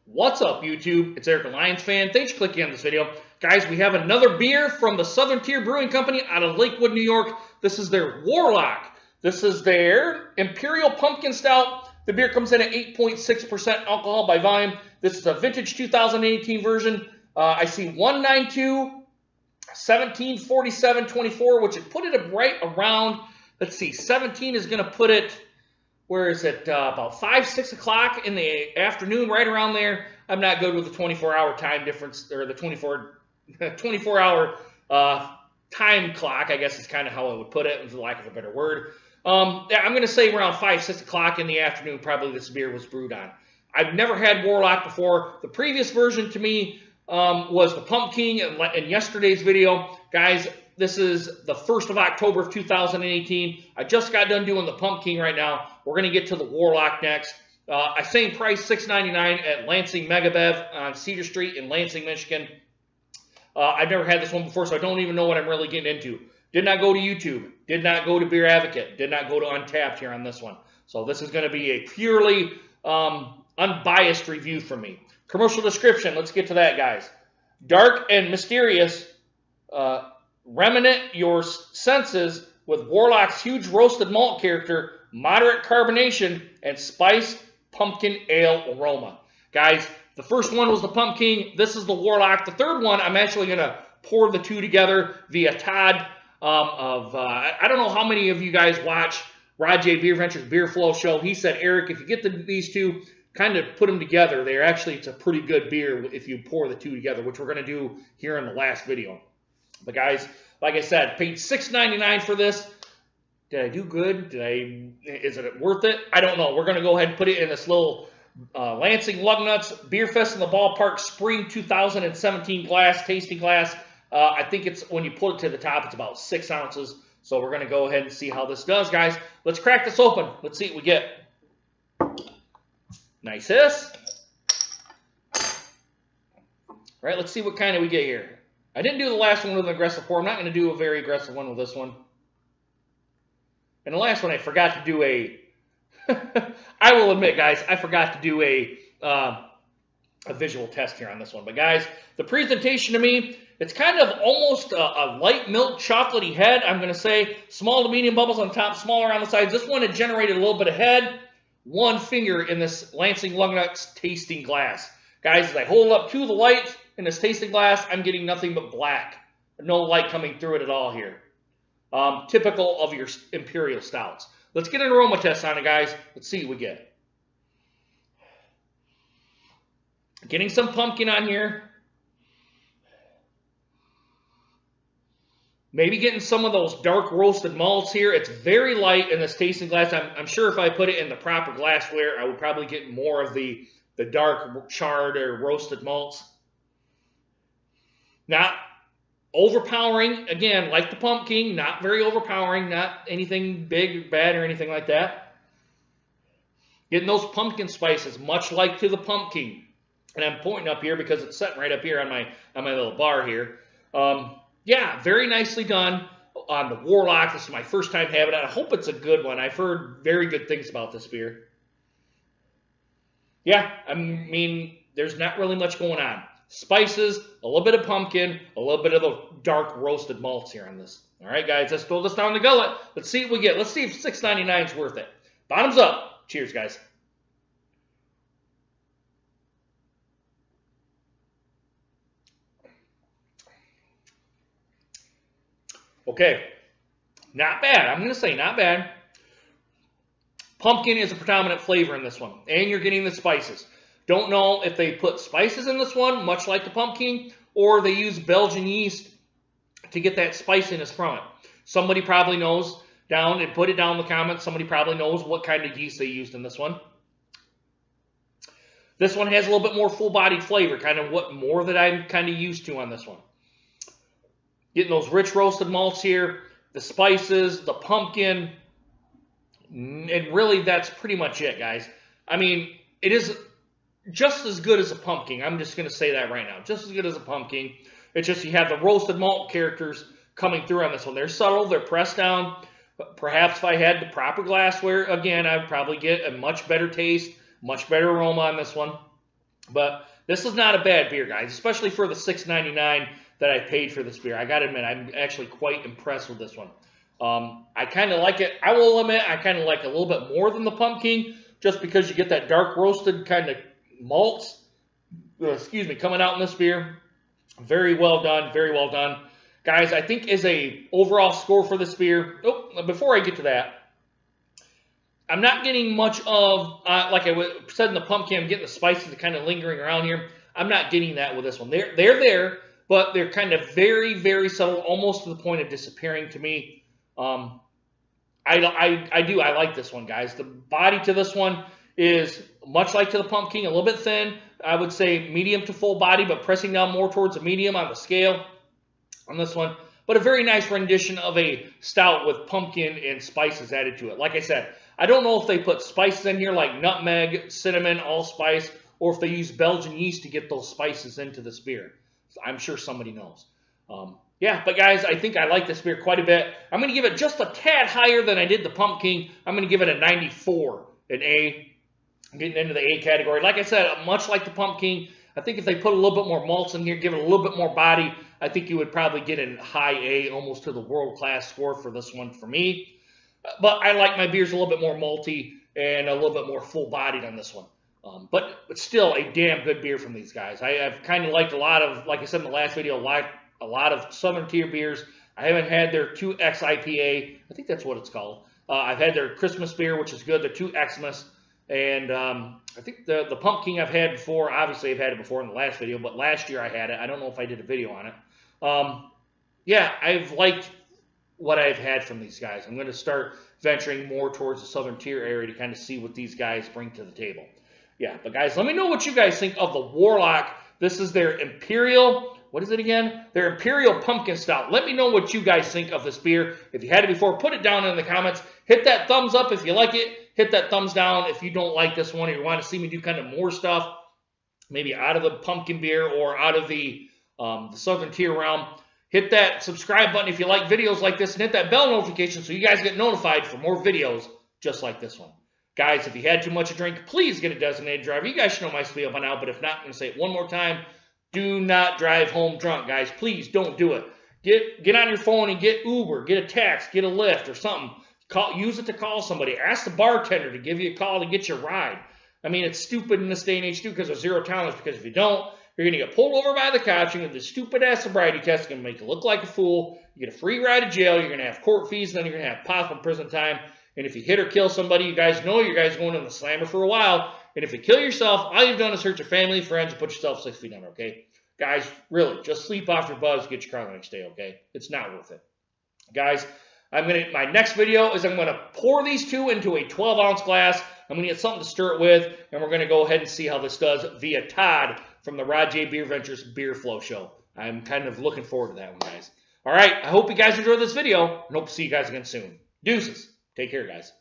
What's up, YouTube? It's Eric, a Lions fan. Thanks for clicking on this video. Guys, we have another beer from the Southern Tier Brewing Company out of Lakewood, New York. This is their Warlock. This is their Imperial Pumpkin Stout. The beer comes in at 8.6% alcohol by volume. This is a vintage 2018 version. I see 192, 1747, 24, which would put it right around, let's see, 17 is going to put it, where is it, about 5, 6 o'clock in the afternoon, right around there. I'm not good with the 24-hour time difference, or the 24-hour time clock, I guess is kind of how I would put it, for lack of a better word. Yeah, I'm going to say around 5, 6 o'clock in the afternoon, probably this beer was brewed on. I've never had Warlock before. The previous version to me was the Pumking in yesterday's video. Guys, this is the 1st of October of 2018. I just got done doing the Pumking right now. We're going to get to the Warlock next. Same price, $6.99 at Lansing Megabev on Cedar Street in Lansing, Michigan. I've never had this one before, so I don't even know what I'm really getting into. Did not go to YouTube. Did not go to Beer Advocate. Did not go to Untapped here on this one. So this is going to be a purely unbiased review from me. Commercial description. Let's get to that, guys. Dark and mysterious. Remnant your senses with Warlock's huge roasted malt character, moderate carbonation, and spiced pumpkin ale aroma. Guys, the first one was the Pumking. This is the Warlock. The third one, I'm actually going to pour the two together via Todd I don't know how many of you guys watch Rod J. Beer Ventures Beer Flow show. He said, Eric, if you get these two, kind of put them together, it's a pretty good beer if you pour the two together, which we're going to do here in the last video. But guys, like I said, paid $6.99 for this. Did I do good? Is it worth it? I don't know. We're going to go ahead and put it in this little Lansing Lugnuts Beer Fest in the Ballpark Spring 2017 glass, tasting glass. I think it's, when you pull it to the top, it's about 6 ounces. So we're going to go ahead and see how this does, guys. Let's crack this open. Let's see what we get. Nice hiss. All right, let's see what kind of we get here. I didn't do the last one with an aggressive pour. I'm not going to do a very aggressive one with this one. And the last one, I forgot to do a... I will admit, guys, I forgot to do a visual test here on this one. But, guys, the presentation to me, it's kind of almost a light milk chocolatey head. I'm going to say small to medium bubbles on top, smaller on the sides. This one had generated a little bit of head. One finger in this Lansing Lugnuts tasting glass. Guys, as I hold it up to the light in this tasting glass, I'm getting nothing but black. No light coming through it at all here. Typical of your Imperial Stouts. Let's get an aroma test on it, guys. Let's see what we get. Getting some pumpkin on here. Maybe getting some of those dark roasted malts here. It's very light in this tasting glass. I'm sure if I put it in the proper glassware, I would probably get more of the dark charred or roasted malts. Not overpowering, again, like the Pumking, not very overpowering, not anything big, bad, or anything like that. Getting those pumpkin spices, much like to the Pumking. And I'm pointing up here because it's sitting right up here on my little bar here. Yeah, very nicely done on the Warlock. This is my first time having it. I hope it's a good one. I've heard very good things about this beer. Yeah, I mean, there's not really much going on. Spices, a little bit of pumpkin, a little bit of the dark roasted malts here on this. All right, guys, let's throw this down the gullet. Let's see what we get. Let's see if $6.99 is worth it. Bottoms up. Cheers, guys. Okay, not bad. I'm going to say not bad. Pumpkin is a predominant flavor in this one, and you're getting the spices. Don't know if they put spices in this one, much like the Pumking, or they use Belgian yeast to get that spiciness from it. Somebody probably knows down, and put it down in the comments, somebody probably knows what kind of yeast they used in this one. This one has a little bit more full-bodied flavor, kind of what more that I'm kind of used to on this one. Getting those rich roasted malts here, the spices, the pumpkin, and really that's pretty much it, guys. I mean, it is just as good as a Pumking. I'm just going to say that right now. Just as good as a Pumking. It's just you have the roasted malt characters coming through on this one. They're subtle. They're pressed down. Perhaps if I had the proper glassware, again, I'd probably get a much better taste, much better aroma on this one. But this is not a bad beer, guys, especially for the $6.99 that I paid for this beer. I got to admit, I'm actually quite impressed with this one. I kind of like it. I will admit, I kind of like it a little bit more than the Pumking, just because you get that dark roasted kind of malts, excuse me, coming out in this beer. Very well done, very well done. Guys, I think as a overall score for this beer, before I get to that, I'm not getting much of, like I said in the Pumking, I'm getting the spices kind of lingering around here. I'm not getting that with this one. They're there, but they're kind of very, very subtle, almost to the point of disappearing to me. I like this one, guys. The body to this one is much like to the Pumking, a little bit thin. I would say medium to full body, but pressing down more towards a medium on the scale on this one. But a very nice rendition of a stout with pumpkin and spices added to it. Like I said, I don't know if they put spices in here like nutmeg, cinnamon, allspice, or if they use Belgian yeast to get those spices into this beer. I'm sure somebody knows. Yeah, but guys, I think I like this beer quite a bit. I'm going to give it just a tad higher than I did the Pumking. I'm going to give it a 94, an A. I'm getting into the A category. Like I said, much like the Pumking, I think if they put a little bit more malts in here, give it a little bit more body, I think you would probably get a high A, almost to the world-class score for this one for me. But I like my beers a little bit more malty and a little bit more full-bodied on this one. But still a damn good beer from these guys. I've kind of liked a lot of, like I said in the last video, a lot of Southern Tier beers. I haven't had their 2X IPA. I think that's what it's called. I've had their Christmas beer, which is good. Their 2Xmas. And I think the Pumking I've had before. Obviously, I've had it before in the last video, but last year I had it. I don't know if I did a video on it. Yeah, I've liked what I've had from these guys. I'm going to start venturing more towards the Southern Tier area to kind of see what these guys bring to the table. Yeah, but guys, let me know what you guys think of the Warlock. This is their Imperial, what is it again? Their Imperial Pumpkin Stout. Let me know what you guys think of this beer. If you had it before, put it down in the comments. Hit that thumbs up if you like it. Hit that thumbs down if you don't like this one or you want to see me do kind of more stuff, maybe out of the pumpkin beer or out of the Southern Tier realm. Hit that subscribe button if you like videos like this and hit that bell notification so you guys get notified for more videos just like this one. Guys, if you had too much to drink, please get a designated driver. You guys should know my spiel by now, but if not, I'm going to say it one more time. Do not drive home drunk, guys. Please don't do it. Get on your phone and get Uber, get a taxi, get a Lyft or something. Use it to call somebody. Ask the bartender to give you a call to get your ride. I mean, it's stupid in this day and age, too, because of zero tolerance. Because if you don't, you're going to get pulled over by the cops. You're going to do the stupid-ass sobriety test. It's going to make you look like a fool. You get a free ride to jail. You're going to have court fees. And then you're going to have possible prison time. And if you hit or kill somebody, you guys know you guys are going in the slammer for a while. And if you kill yourself, all you've done is hurt your family, friends, and put yourself 6 feet under, okay? Guys, really, just sleep off your buzz, get your car the next day, okay? It's not worth it. Guys, my next video is I'm going to pour these two into a 12-ounce glass. I'm going to get something to stir it with, and we're going to go ahead and see how this does via Todd from the Rod J. Beer Ventures Beer Flow Show. I'm kind of looking forward to that one, guys. All right, I hope you guys enjoyed this video, and hope to see you guys again soon. Deuces. Take care, guys.